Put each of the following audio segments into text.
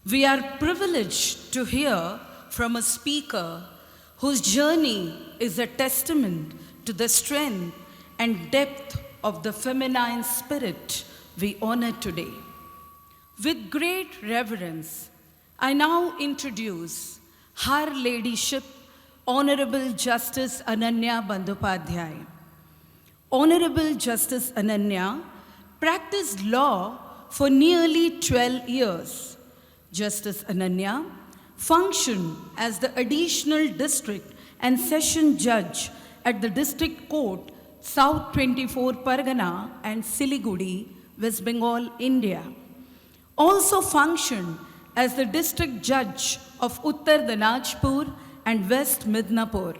We are privileged to hear from a speaker whose journey is a testament to the strength and depth of the feminine spirit we honor today. With great reverence, I now introduce Her Ladyship, Honorable Justice Ananya Bandyopadhyay. Honorable Justice Ananya practiced law for nearly 12 years. Justice Ananya functioned as the additional district and session judge at the District Court, South 24 Pargana and Siliguri, West Bengal, India. Also functioned as the district judge of Uttar Dinajpur and West Midnapur.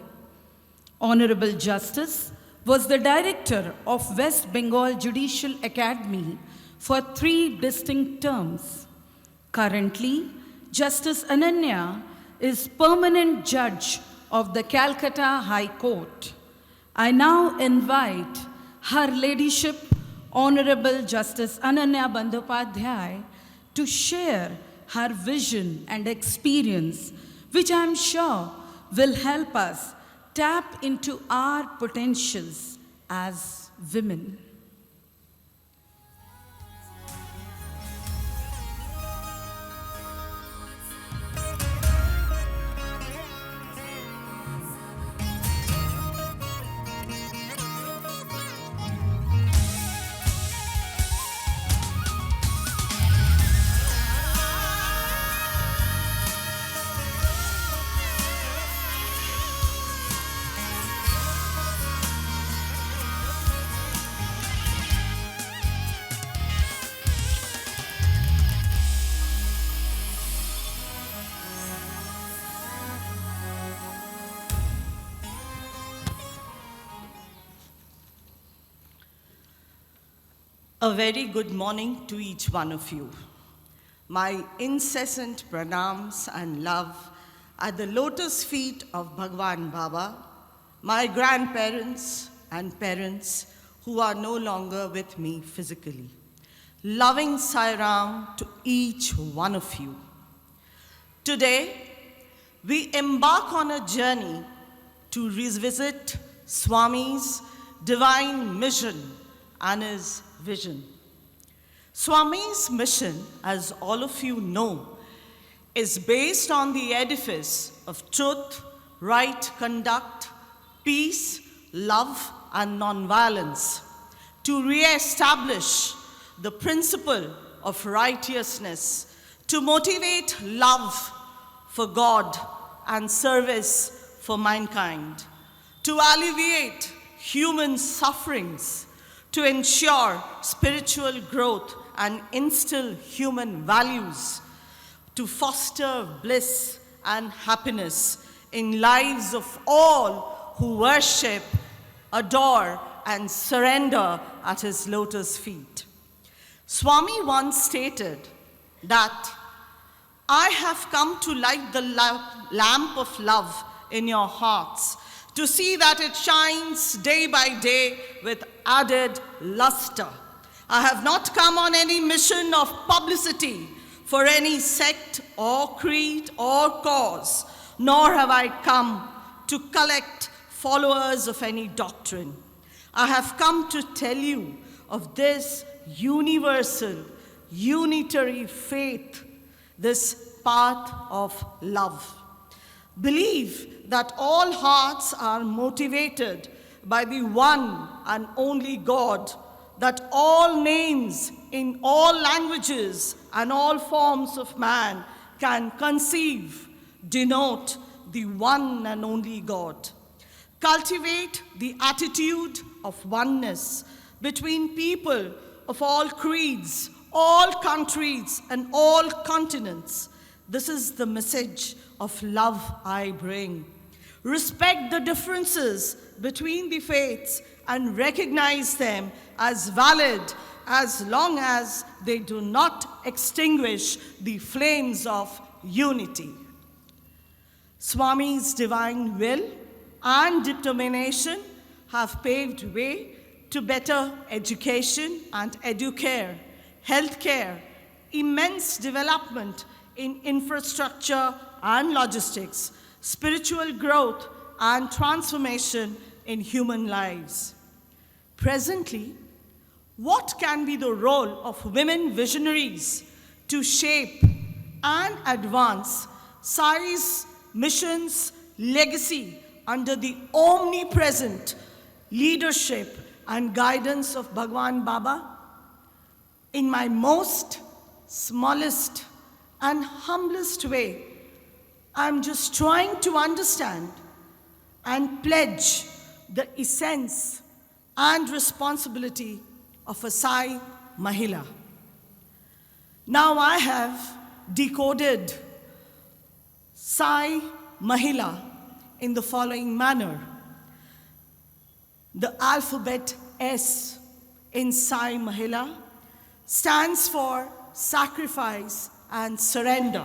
Honorable Justice was the director of West Bengal Judicial Academy for 3 distinct terms. Currently, Justice Ananya is permanent judge of the Calcutta High Court. I now invite Her Ladyship, Honorable Justice Ananya Bandyopadhyay, to share her vision and experience, which I am sure will help us tap into our potentials as women. A very good morning to each one of you. My incessant pranams and love at the lotus feet of Bhagawan Baba, my grandparents and parents who are no longer with me physically. Loving Sai Ram to each one of you. Today, we embark on a journey to revisit Swami's divine mission and his vision. Swami's mission, as all of you know, is based on the edifice of truth, right conduct, peace, love, and nonviolence, to re-establish the principle of righteousness, to motivate love for God and service for mankind, to alleviate human sufferings, to ensure spiritual growth and instill human values, to foster bliss and happiness in lives of all who worship, adore, and surrender at his lotus feet. Swami once stated that, "I have come to light the lamp of love in your hearts, to see that it shines day by day with added luster. I have not come on any mission of publicity for any sect or creed or cause, nor have I come to collect followers of any doctrine. I have come to tell you of this universal, unitary faith, this path of love. Believe that all hearts are motivated by the one and only God, that all names in all languages and all forms of man can conceive, denote the one and only God. Cultivate the attitude of oneness between people of all creeds, all countries, and all continents. This is the message of love I bring. Respect the differences between the faiths and recognize them as valid as long as they do not extinguish the flames of unity." Swami's divine will and determination have paved way to better education and educare, healthcare, immense development in infrastructure and logistics, spiritual growth and transformation in human lives. Presently, what can be the role of women visionaries to shape and advance Sai Mission's legacy under the omnipresent leadership and guidance of Bhagawan Baba? In my most smallest and humblest way, I'm just trying to understand and pledge the essence and responsibility of a Sai Mahila. Now I have decoded Sai Mahila in the following manner. The alphabet S in Sai Mahila stands for sacrifice and surrender.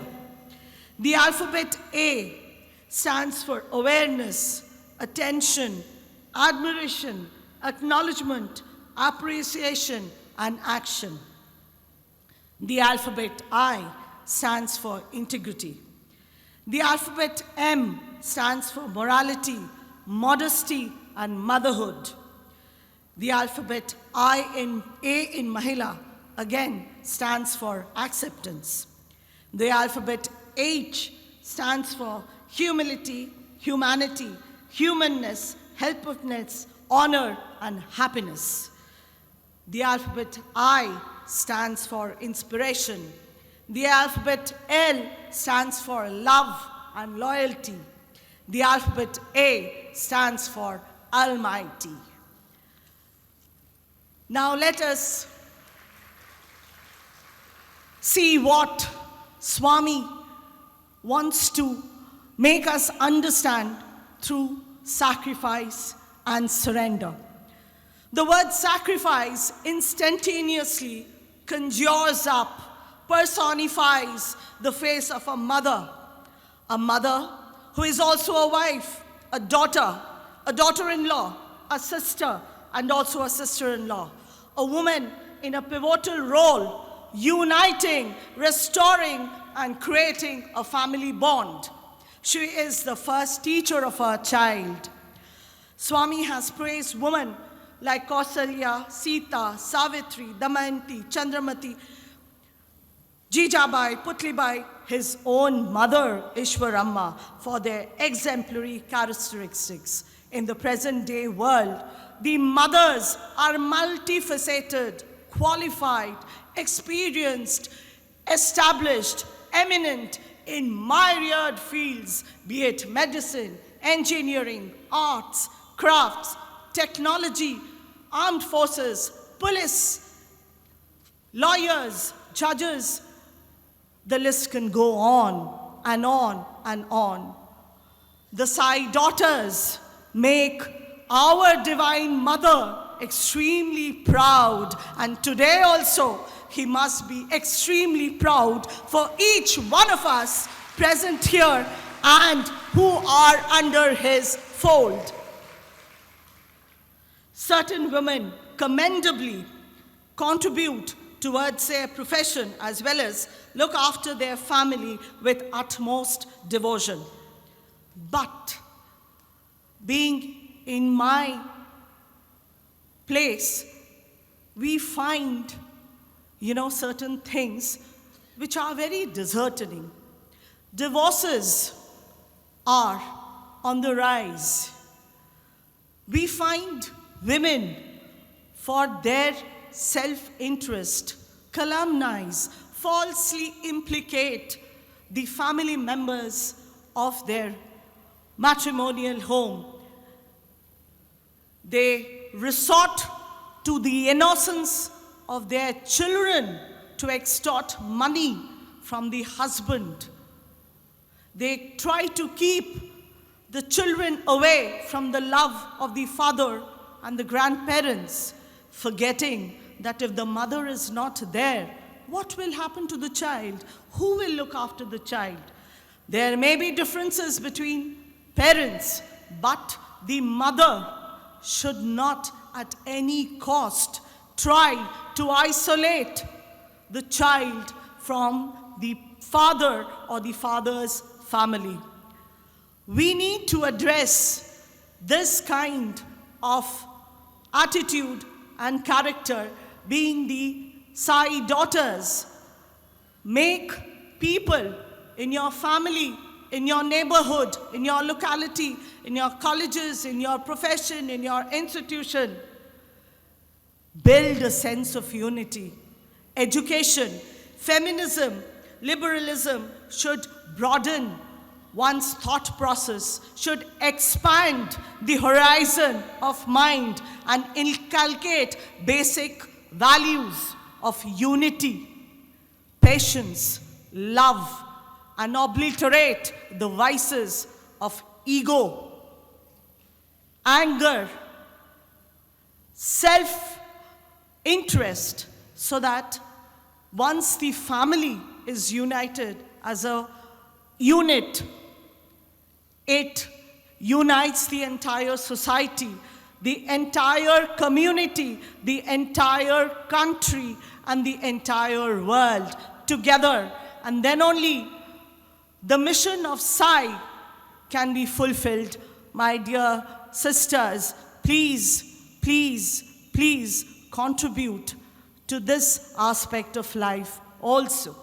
The alphabet A stands for awareness, attention, admiration, acknowledgement, appreciation, and action. The alphabet I stands for integrity. The alphabet M stands for morality, modesty, and motherhood. The alphabet A in Mahila again stands for acceptance. The alphabet H stands for humility, humanity, humanness, helpfulness, honor, and happiness. The alphabet I stands for inspiration. The alphabet L stands for love and loyalty. The alphabet A stands for Almighty. Now let us see what Swami wants to make us understand through sacrifice and surrender. The word sacrifice instantaneously conjures up, personifies the face of a mother who is also a wife, a daughter-in-law, a sister, and also a sister-in-law, a woman in a pivotal role, uniting, restoring, and creating a family bond. She is the first teacher of her child. Swami has praised women like Kausalya, Sita, Savitri, Damayanti, Chandramati, Jijabai, Putlibai, his own mother, Ishwaramma, for their exemplary characteristics. In the present day world, the mothers are multifaceted, qualified, experienced, established, eminent in myriad fields, be it medicine, engineering, arts, crafts, technology, armed forces, police, lawyers, judges. The list can go on and on and on. The Sai daughters make our Divine Mother extremely proud, and today also he must be extremely proud for each one of us present here and who are under his fold. Certain women commendably contribute towards their profession as well as look after their family with utmost devotion. But being in my place, we find, certain things which are very disheartening. Divorces are on the rise. We find women, for their self-interest, calumnize, falsely implicate the family members of their matrimonial home. They resort to the innocence of their children to extort money from the husband. They try to keep the children away from the love of the father and the grandparents, forgetting that if the mother is not there, what will happen to the child? Who will look after the child? There may be differences between parents, but the mother should not at any cost try to isolate the child from the father or the father's family. We need to address this kind of attitude and character, being the Sai daughters. Make people in your family, in your neighborhood, in your locality, in your colleges, in your profession, in your institution, build a sense of unity. Education, feminism, liberalism should broaden one's thought process, should expand the horizon of mind and inculcate basic values of unity, patience, love, and obliterate the vices of ego, anger, self-interest, so that once the family is united as a unit, it unites the entire society, the entire community, the entire country, and the entire world together. And then only the mission of Sai can be fulfilled. My dear sisters, please, please, please contribute to this aspect of life also.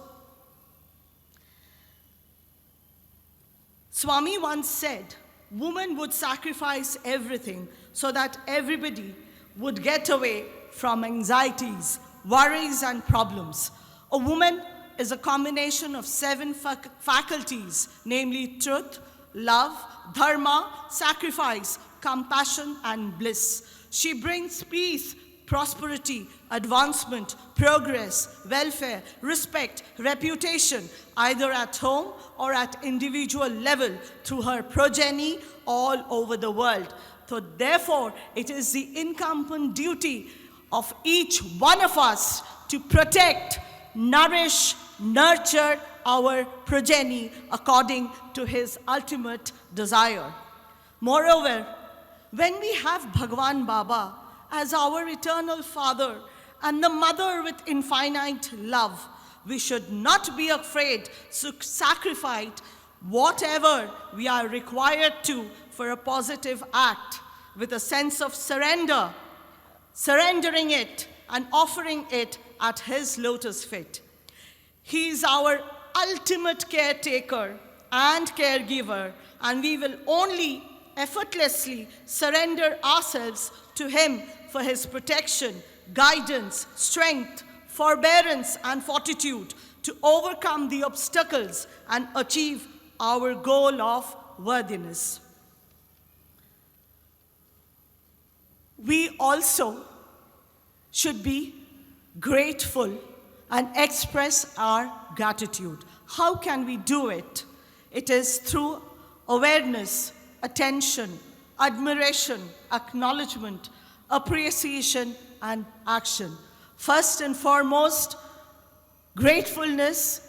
Swami once said, women would sacrifice everything so that everybody would get away from anxieties, worries, and problems. A woman is a combination of 7 faculties, namely truth, love, dharma, sacrifice, compassion, and bliss. She brings peace, prosperity, advancement, progress, welfare, respect, reputation, either at home or at individual level through her progeny all over the world. So therefore, it is the incumbent duty of each one of us to protect, nourish, nurture our progeny according to his ultimate desire. Moreover, when we have Bhagawan Baba as our eternal Father and the Mother with infinite love, we should not be afraid to sacrifice whatever we are required to for a positive act with a sense of surrender, surrendering it and offering it at his lotus feet. He is our ultimate caretaker and caregiver, and we will only effortlessly surrender ourselves to him for his protection, guidance, strength, forbearance, and fortitude to overcome the obstacles and achieve our goal of worthiness. We also should be grateful and express our gratitude. How can we do it? It is through awareness, attention, admiration, acknowledgement, appreciation, and action. First and foremost, gratefulness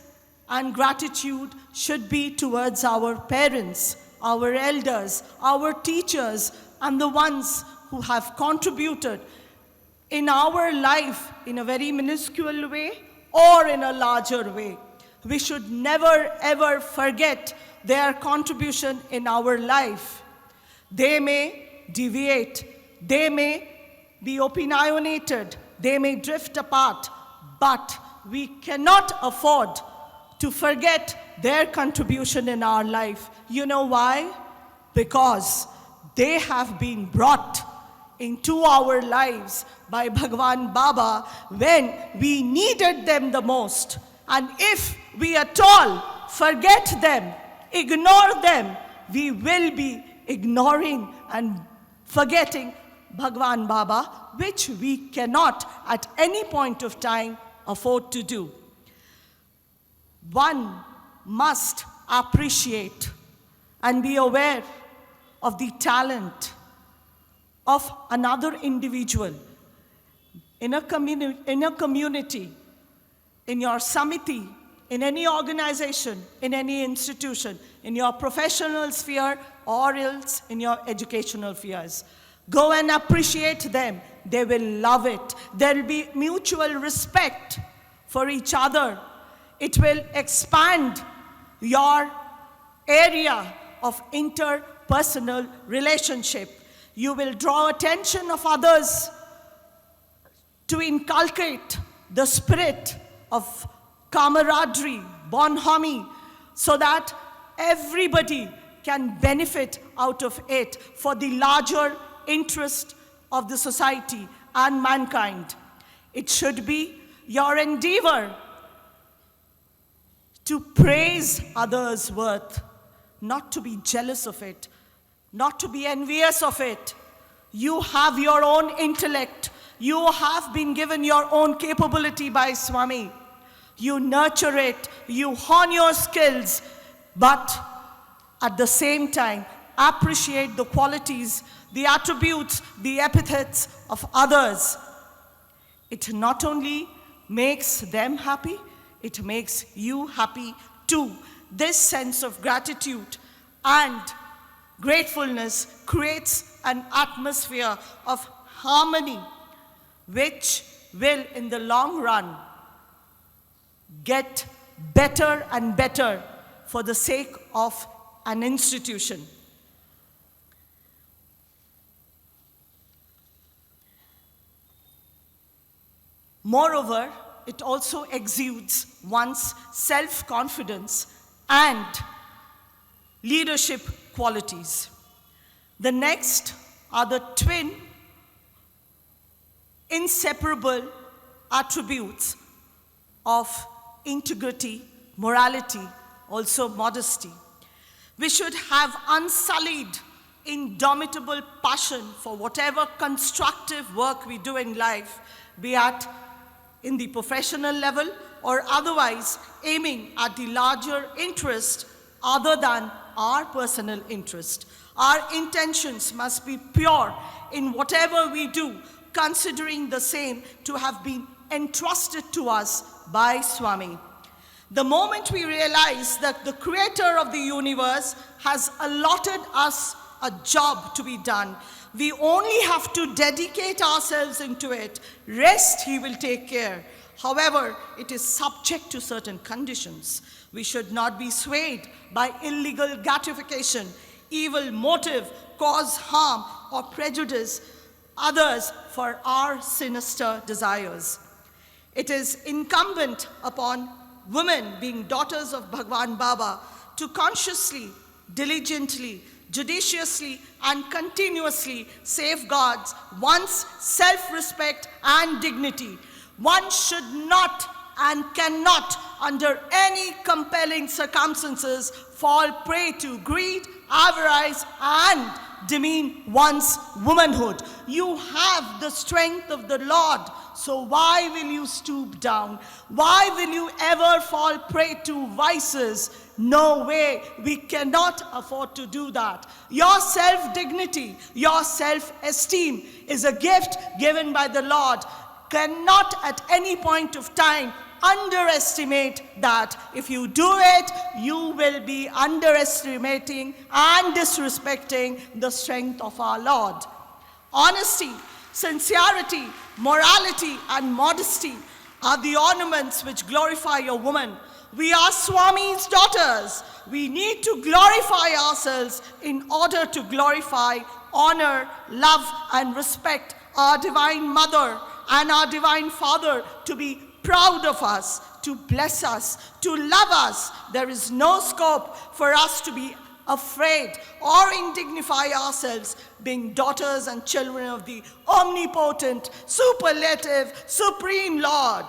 and gratitude should be towards our parents, our elders, our teachers, and the ones who have contributed in our life in a very minuscule way or in a larger way. We should never ever forget their contribution in our life. They may deviate, they may be opinionated, they may drift apart, but we cannot afford to forget their contribution in our life. You know why? Because they have been brought into our lives by Bhagawan Baba when we needed them the most. And if we at all forget them, ignore them, we will be ignoring and forgetting Bhagawan Baba, which we cannot at any point of time afford to do. One must appreciate and be aware of the talent of another individual in a community, in your samiti, in any organization, in any institution, in your professional sphere or else in your educational spheres. Go and appreciate them. They will love it. There will be mutual respect for each other. it will expand your area of interpersonal relationship. You will draw attention of others to inculcate the spirit of camaraderie, bonhomie, so that everybody can benefit out of it for the larger interest of the society and mankind. It should be your endeavor to praise others' worth, not to be jealous of it, not to be envious of it. You have your own intellect. You have been given your own capability by Swami. You nurture it, you hone your skills, but at the same time, appreciate the qualities, the attributes, the epithets of others. It not only makes them happy, it makes you happy too. This sense of gratitude and gratefulness creates an atmosphere of harmony, which will, in the long run, get better and better for the sake of an institution. Moreover, it also exudes one's self-confidence and leadership qualities. The next are the twin inseparable attributes of integrity, morality, also modesty. We should have unsullied, indomitable passion for whatever constructive work we do in life, be it in the professional level or otherwise aiming at the larger interest other than our personal interest. Our intentions must be pure in whatever we do, considering the same to have been entrusted to us by Swami. The moment we realize that the creator of the universe has allotted us a job to be done, we only have to dedicate ourselves into it. Rest, he will take care. However, it is subject to certain conditions. We should not be swayed by illegal gratification, evil motive, cause harm, or prejudice others for our sinister desires. It is incumbent upon women, being daughters of Bhagawan Baba, to consciously, diligently, judiciously, and continuously safeguards one's self-respect and dignity. One should not and cannot, under any compelling circumstances, fall prey to greed, avarice, and demean one's womanhood. You have the strength of the Lord, so why will you stoop down? Why will you ever fall prey to vices? No way, we cannot afford to do that. Your self-dignity, your self-esteem is a gift given by the Lord. Cannot at any point of time underestimate that. If you do it, you will be underestimating and disrespecting the strength of our Lord. Honesty, sincerity, morality, and modesty are the ornaments which glorify a woman. We are Swami's daughters. We need to glorify ourselves in order to glorify, honor, love, and respect our Divine Mother and our Divine Father, to be proud of us, to bless us, to love us. There is no scope for us to be afraid or indignify ourselves, being daughters and children of the omnipotent, superlative, supreme Lord.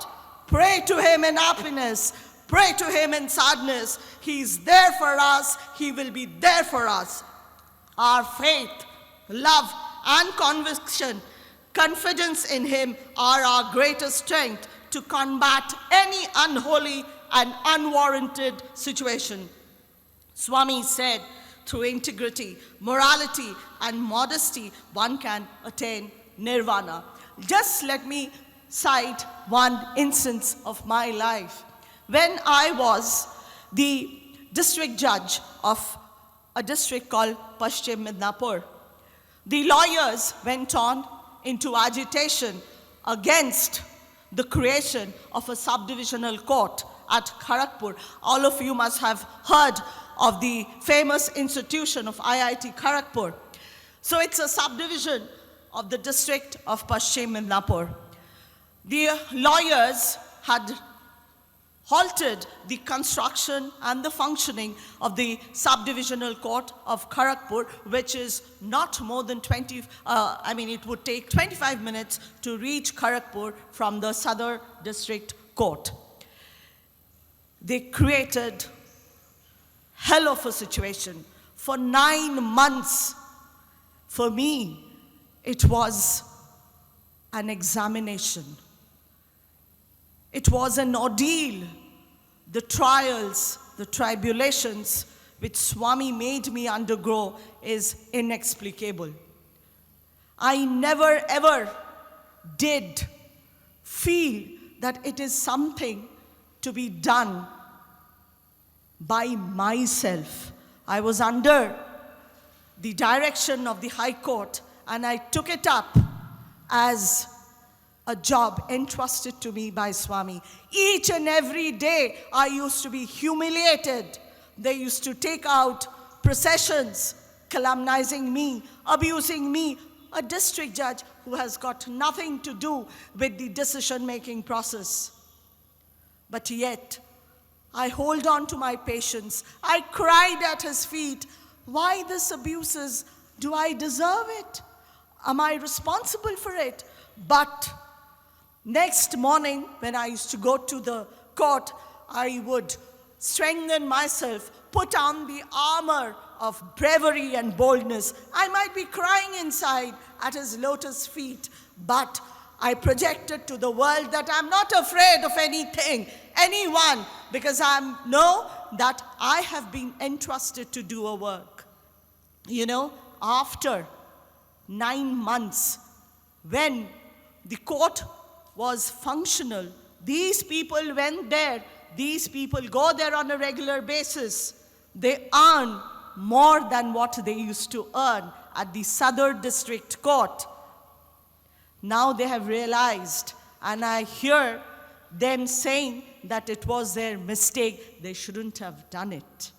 Pray to him in happiness. Pray to him in sadness. He is there for us. He will be there for us. Our faith, love, and conviction, confidence in him are our greatest strength to combat any unholy and unwarranted situation. Swami said, through integrity, morality, and modesty, one can attain nirvana. Just let me cite one instance of my life. When I was the district judge of a district called Paschim Midnapur, the lawyers went on into agitation against the creation of a subdivisional court at Kharagpur. All of you must have heard of the famous institution of IIT Kharagpur. So it's a subdivision of the district of Paschim Midnapur. The lawyers had halted the construction and the functioning of the subdivisional court of Kharagpur, which is not more than it would take 25 minutes to reach Kharagpur from the Sadar District Court. They created hell of a situation. For 9 months, for me, it was an examination. It was an ordeal. The trials, the tribulations which Swami made me undergo is inexplicable. I never ever did feel that it is something to be done by myself. I was under the direction of the High Court, and I took it up as a job entrusted to me by Swami. Each and every day, I used to be humiliated. They used to take out processions, calumnizing me, abusing me, a district judge who has got nothing to do with the decision-making process. But yet, I hold on to my patience. I cried at his feet. Why this abuses? Do I deserve it? Am I responsible for it? But next morning, when I used to go to the court, I would strengthen myself, put on the armor of bravery and boldness. I might be crying inside at his lotus feet, but I projected to the world that I'm not afraid of anything, anyone, because I know that I have been entrusted to do a work. You know, after 9 months, when the court was functional, these people went there, these people go there on a regular basis. They earn more than what they used to earn at the Sadar District Court. Now they have realized, and I hear them saying that it was their mistake, they shouldn't have done it.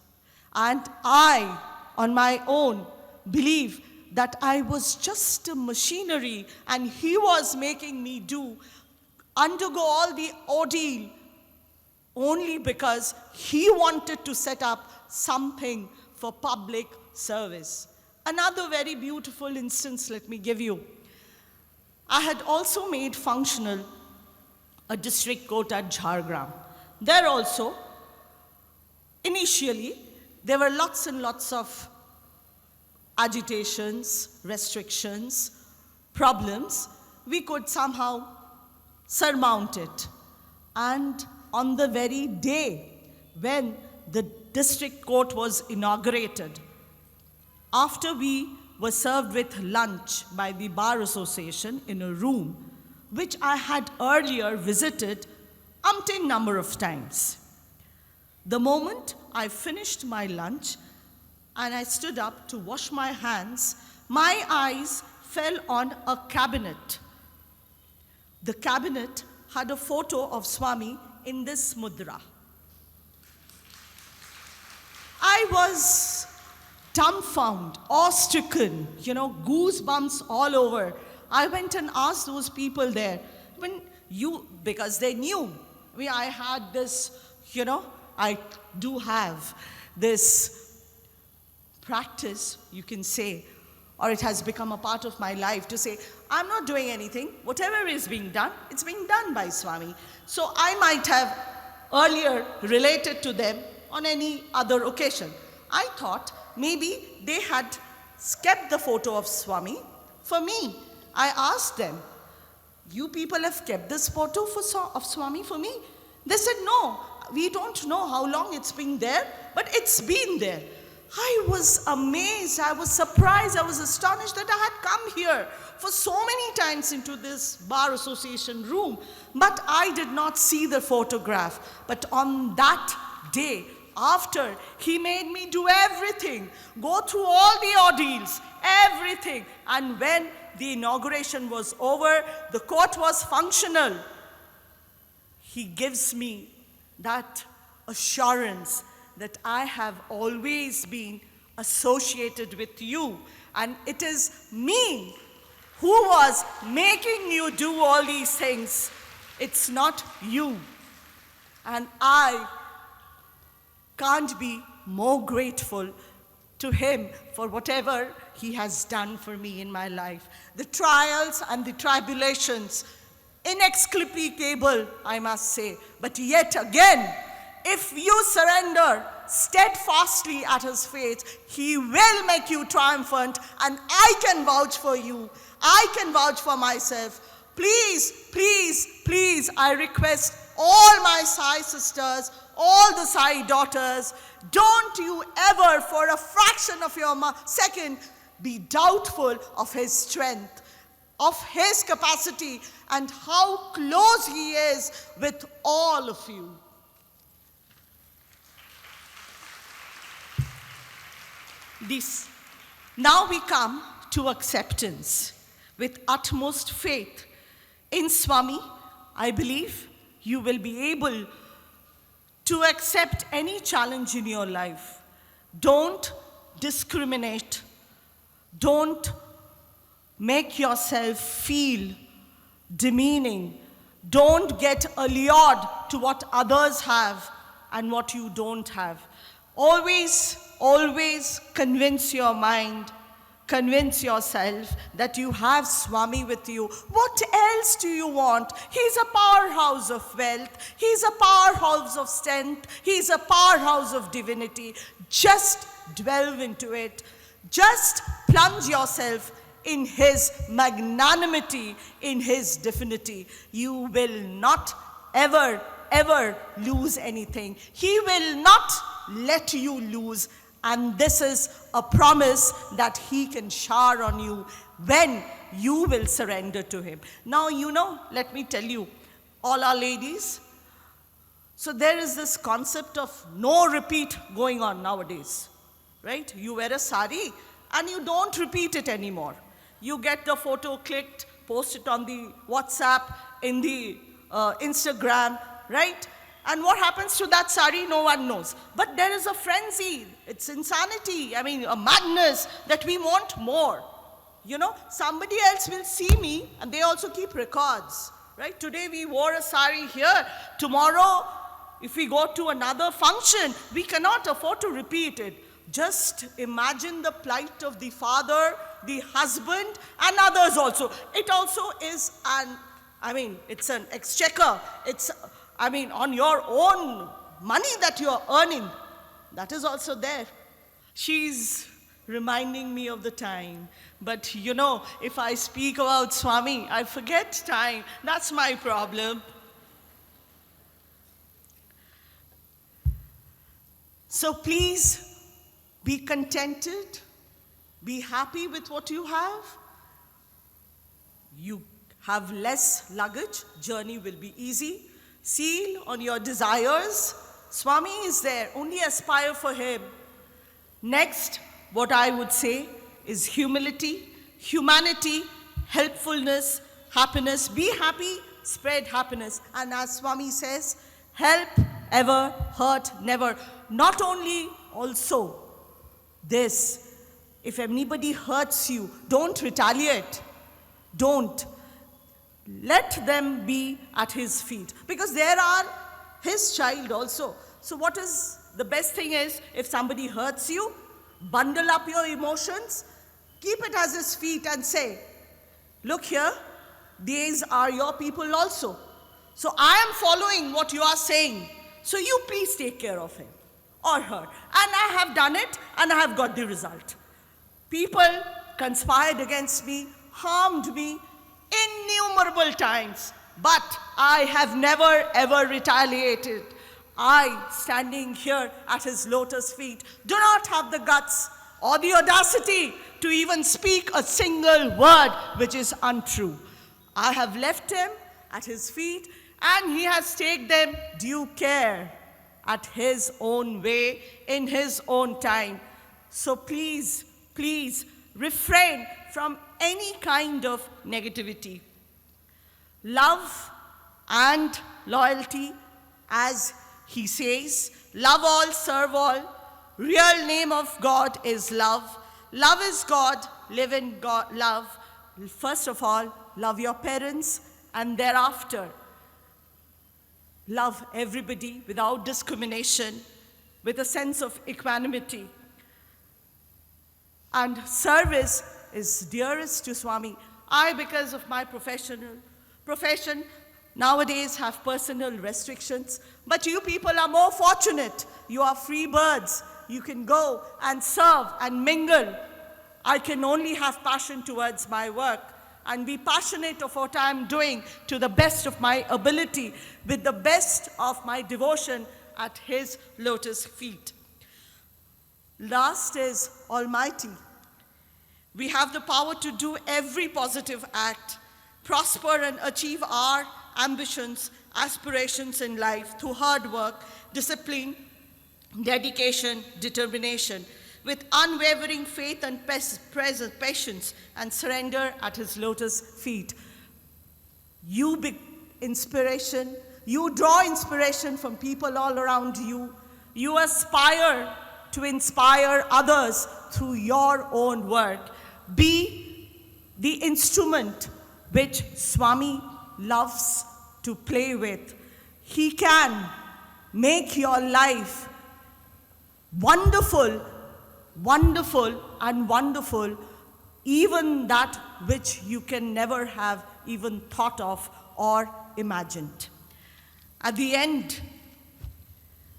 And I, on my own, believe that I was just a machinery and he was making me undergo all the ordeal only because he wanted to set up something for public service. Another very beautiful instance, let me give you. I had also made functional a district court at Jhargram. There also, initially, there were lots and lots of agitations, restrictions, problems. We could somehow surmount it. And on the very day when the district court was inaugurated, after we were served with lunch by the Bar Association in a room which I had earlier visited umpteen number of times. The moment I finished my lunch and I stood up to wash my hands, my eyes fell on a cabinet. The cabinet had a photo of Swami in this mudra. I was dumbfounded, awe-stricken, goosebumps all over. I went and asked those people there, because they knew. I had this, I do have this practice, you can say, or it has become a part of my life to say, I'm not doing anything. Whatever is being done, it's being done by Swami. So I might have earlier related to them on any other occasion. I thought maybe they had kept the photo of Swami for me. I asked them, you people have kept this photo of Swami for me? They said, no, we don't know how long it's been there, but it's been there. I was amazed, I was surprised, I was astonished that I had come here for so many times into this Bar Association room, but I did not see the photograph. But on that day, after he made me do everything, go through all the ordeals, everything, and when the inauguration was over, the court was functional, he gives me that assurance that I have always been associated with you, and it is me who was making you do all these things. It's not you. And I can't be more grateful to him for whatever he has done for me in my life. The trials and the tribulations, inexplicable, I must say. But yet again, if you surrender steadfastly at his feet, he will make you triumphant, and I can vouch for you. I can vouch for myself. Please, please, please, I request all my Sai sisters, all the Sai daughters, don't you ever for a fraction of your second be doubtful of his strength, of his capacity, and how close he is with all of you. Now we come to acceptance. With utmost faith in Swami, I believe you will be able to accept any challenge in your life. Don't discriminate. Don't make yourself feel demeaning. Don't get allured to what others have and what you don't have. Always, always convince your mind, convince yourself that you have Swami with you. What else do you want? He's a powerhouse of wealth. He's a powerhouse of strength. He's a powerhouse of divinity. Just delve into it. Just plunge yourself in his magnanimity, in his divinity. You will not ever, ever lose anything. He will not let you lose. And this is a promise that he can shower on you when you will surrender to him. Now, let me tell you, all our ladies, so there is this concept of no repeat going on nowadays, right? You wear a sari and you don't repeat it anymore. You get the photo clicked, post it on the WhatsApp, in the Instagram, right? And what happens to that sari, no one knows. But there is a frenzy. It's insanity. A madness that we want more. Somebody else will see me and they also keep records, right? Today we wore a sari here. Tomorrow, if we go to another function, we cannot afford to repeat it. Just imagine the plight of the father, the husband, and others also. It also is it's an exchequer. It's on your own money that you're earning. That is also there. She's reminding me of the time. But if I speak about Swami, I forget time. That's my problem. So please be contented. Be happy with what you have. You have less luggage. Journey will be easy. Seal on your desires. Swami is there. Only aspire for him. Next, what I would say is humility, humanity, helpfulness, happiness. Be happy, spread happiness. And as Swami says, help ever, hurt never. Not only also this, if anybody hurts you, don't retaliate. Don't. Let them be at his feet. Because there are his child also. So what is the best thing is, if somebody hurts you, bundle up your emotions, keep it at his feet and say, look here, these are your people also. So I am following what you are saying. So you please take care of him or her. And I have done it and I have got the result. People conspired against me, harmed me innumerable times, but I have never ever retaliated. I, standing here at his lotus feet, do not have the guts or the audacity to even speak a single word which is untrue. I have left him at his feet and he has taken them due care at his own way, in his own time. So please, please refrain from any kind of negativity. Love and loyalty, as he says, love all, serve all. Real name of God is love. Love is God, live in God, love. First of all, love your parents, and thereafter, love everybody without discrimination, with a sense of equanimity. And service is dearest to Swami. I, because of my profession, nowadays have personal restrictions, but you people are more fortunate. You are free birds. You can go and serve and mingle. I can only have passion towards my work and be passionate of what I'm doing to the best of my ability, with the best of my devotion at his lotus feet. Last is Almighty. We have the power to do every positive act, prosper and achieve our ambitions, aspirations in life through hard work, discipline, dedication, determination, with unwavering faith and patience and surrender at his lotus feet. You be inspiration. You draw inspiration from people all around you. You aspire to inspire others through your own work. Be the instrument which Swami loves to play with. He can make your life wonderful, wonderful, and wonderful, even that which you can never have even thought of or imagined. At the end,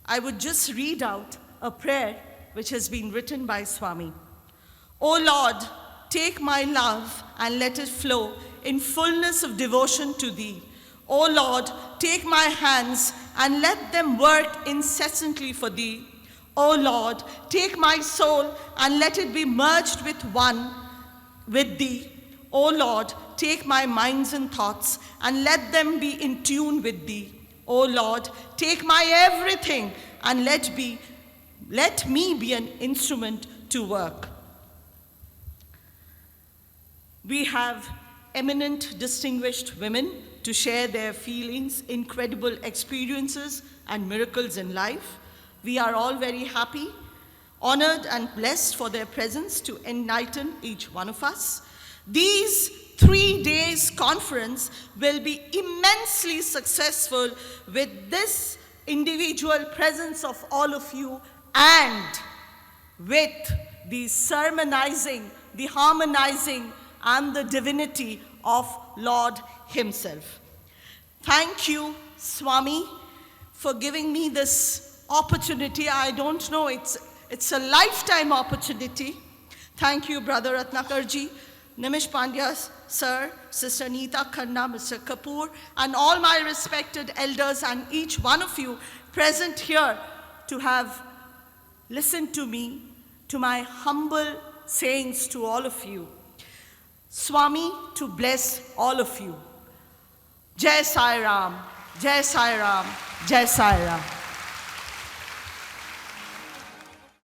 I would just read out a prayer which has been written by Swami. O Lord, take my love and let it flow in fullness of devotion to thee. O Lord, take my hands and let them work incessantly for thee. O Lord, take my soul and let it be merged with one with thee. O Lord, take my minds and thoughts and let them be in tune with thee. O Lord, take my everything and let me be an instrument to work. We have eminent, distinguished women to share their feelings, incredible experiences, and miracles in life. We are all very happy, honored, and blessed for their presence to enlighten each one of us. These 3 days conference will be immensely successful with this individual presence of all of you and with the sermonizing, the harmonizing, and the divinity of Lord himself. Thank you, Swami, for giving me this opportunity. I don't know, it's a lifetime opportunity. Thank you, Brother Ratnakarji, Nimish Pandya, Sir, Sister Neeta Khanna, Mr. Kapoor, and all my respected elders and each one of you present here to have listened to me, to my humble sayings to all of you. Swami to bless all of you. Jai Sai Ram, Jai Sai Ram, Jai Sai Ram.